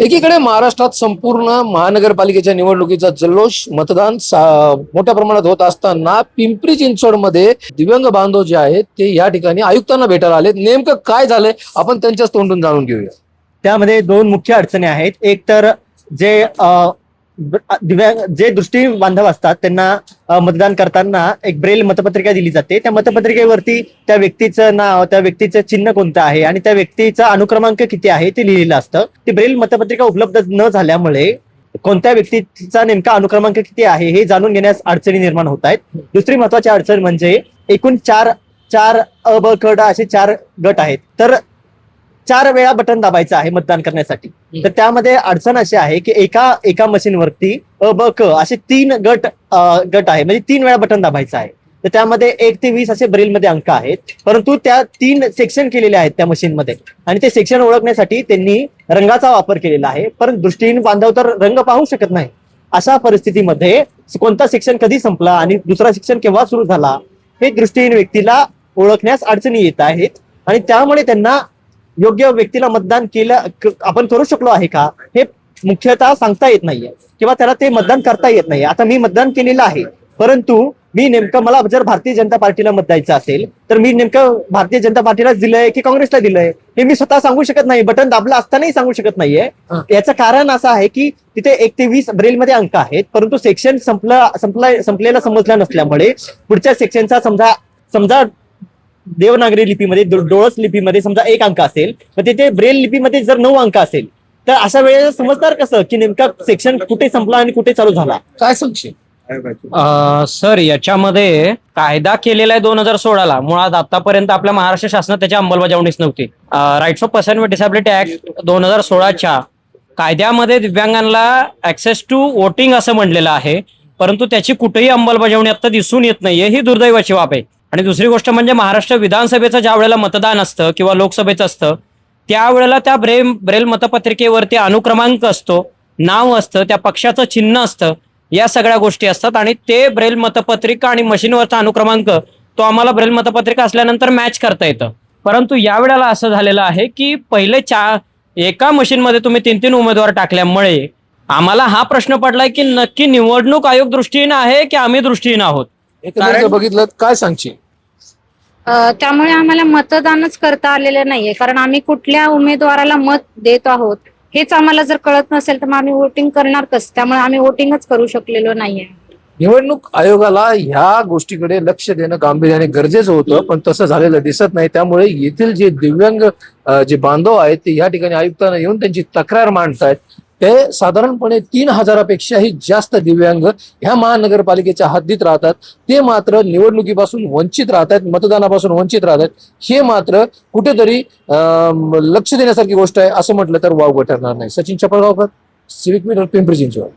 एकीकडे महाराष्ट्रात संपूर्ण महानगरपालिकेच्या निवडणुकीचा जल्लोष मतदान मोठ्या प्रमाणात होत असताना पिंपरी चिंचवडमध्ये दिव्यांग बांधव जे आहेत ते या ठिकाणी आयुक्तांना भेटायला आले. नेमकं काय झालंय आपण त्यांच्याच तोंडून जाणून घेऊया. त्यामध्ये दोन मुख्य अडचणी आहेत. एक तर जे दिव्यांग जे दृष्टी बांधव असतात त्यांना मतदान करताना एक ब्रेल मतपत्रिका दिली जाते. त्या मतपत्रिकेवरती त्या व्यक्तीचं नाव, त्या व्यक्तीचं चिन्ह कोणतं आहे आणि त्या व्यक्तीचा अनुक्रमांक किती आहे ते लिहिलेलं असतं. ती ब्रेल मतपत्रिका उपलब्ध न झाल्यामुळे कोणत्या व्यक्तीचा नेमका अनुक्रमांक किती आहे हे जाणून घेण्यास अडचणी निर्माण होत आहेत. दुसरी महत्वाची अडचण म्हणजे एकूण चार अ ब क ड असे 4 गट आहेत. तर 4 वेळा बटन दाबायचं आहे मतदान करण्यासाठी. तर त्यामध्ये अडचण अशी आहे की एका मशीनवरती अ ब क असे 3 गट आहे, म्हणजे 3 वेळा बटन दाबायचं आहे. तर त्यामध्ये 1 ते 20 असे ब्रेलमध्ये अंक आहेत, परंतु त्या 3 सेक्शन केलेले आहेत त्या मशीनमध्ये आणि ते सेक्शन ओळखण्यासाठी त्यांनी रंगाचा वापर केलेला आहे. पण दृष्टीहीन बांधव तर रंग पाहू शकत नाही. अशा परिस्थितीमध्ये कोणता सेक्शन कधी संपला आणि दुसरा सेक्शन केव्हा सुरू झाला हे दृष्टीहीन व्यक्तीला ओळखण्यास अडचणी येत आहेत आणि त्यामुळे त्यांना योग्य व्यक्तीला मतदान आपण करू शकलो आहे का हे मुख्यतः सांगता येत नाहीये किंवा त्याला ते मतदान करता येत नाही. आता मी मतदान केलेलं आहे, परंतु मी नेमकं मला जर भारतीय जनता पार्टीला मत द्यायचं असेल तर मी नेमकं भारतीय जनता पार्टीलाच दिलंय की काँग्रेसला दिलंय हे मी स्वतः सांगू शकत नाही. बटन दाबलं असतानाही सांगू शकत नाहीये. याचं कारण असं आहे की तिथे 1 ते 20 ब्रेलमध्ये अंक आहेत, परंतु सेक्शन संपलेला समजला नसल्यामुळे पुढच्या सेक्शनचा समजा देवनागरी लिपीमध्ये, डोळस लिपीमध्ये समजा 1 अंक असेल, तर तिथे ब्रेल लिपीमध्ये जर 9 अंक असेल तर अशा वेळेस समजणार कसं की नेमका सेक्शन कुठे संपला आणि कुठे चालू झाला. काय सांगशील? सर, याच्यामध्ये कायदा केलेला आहे 2016ला. मुळात आतापर्यंत आपल्या महाराष्ट्र शासनात त्याची अंमलबजावणीच नव्हती. Rights of person with disability act 2016च्या कायद्यामध्ये दिव्यांगांना ऍक्सेस टू वोटिंग असं म्हणलेलं आहे, परंतु त्याची कुठेही अंमलबजावणी आता दिसून येत नाहीये. ही दुर्दैवाची बाब आहे. आणि दुसरी गोष्ट म्हणजे महाराष्ट्र विधानसभेचं ज्या वेळेला मतदान असतं किंवा लोकसभेचं असतं त्यावेळेला त्या ब्रेल मतपत्रिकेवरती अनुक्रमांक असतो, नाव असतं, त्या पक्षाचं चिन्ह असतं, या सगळ्या गोष्टी असतात आणि ते ब्रेल मतपत्रिका आणि मशीनवरचा अनुक्रमांक तो आम्हाला ब्रेल मतपत्रिका असल्यानंतर मॅच करता येतं. परंतु या वेळेला असं झालेलं आहे की पहिले एका मशीनमध्ये तुम्ही 3 उमेदवार टाकल्यामुळे आम्हाला हा प्रश्न पडलाय की नक्की निवडणूक आयोग दृष्टीहीन आहे की आम्ही दृष्टीहीन आहोत. एकंदरीत बघितलं काय सांगशील? त्यामुळे आम्हाला मतदानच करता आलेलं नाहीये, कारण आम्ही कुठल्या उमेदवाराला मत देत आहोत हेच आम्हाला जर कळत नसेल तर मग आम्ही वोटिंग करणार कसं? त्यामुळे आम्ही वोटिंगच करू शकलेलो नाहीये. निवडणूक आयोगाला ह्या गोष्टीकडे लक्ष देणं गांभीर्याने गरजेचं होतं, पण तसं झालेलं दिसत नाही. त्यामुळे येथील जे दिव्यांग जे बांधव आहेत ते या ठिकाणी आयुक्तांना येऊन त्यांची तक्रार मांडतायत. ते साधारणपणे 3000पेक्षाही जास्त दिव्यांग ह्या महानगरपालिकेच्या हद्दीत राहतात. ते मात्र निवडणुकीपासून वंचित राहतात, मतदानापासून वंचित राहतात. हे मात्र कुठेतरी लक्ष देण्यासारखी गोष्ट आहे असं म्हटलं तर वावगं ठरणार नाही. Sachin Chapalgaonkar, civic mirror, Pimpri Chinchwad.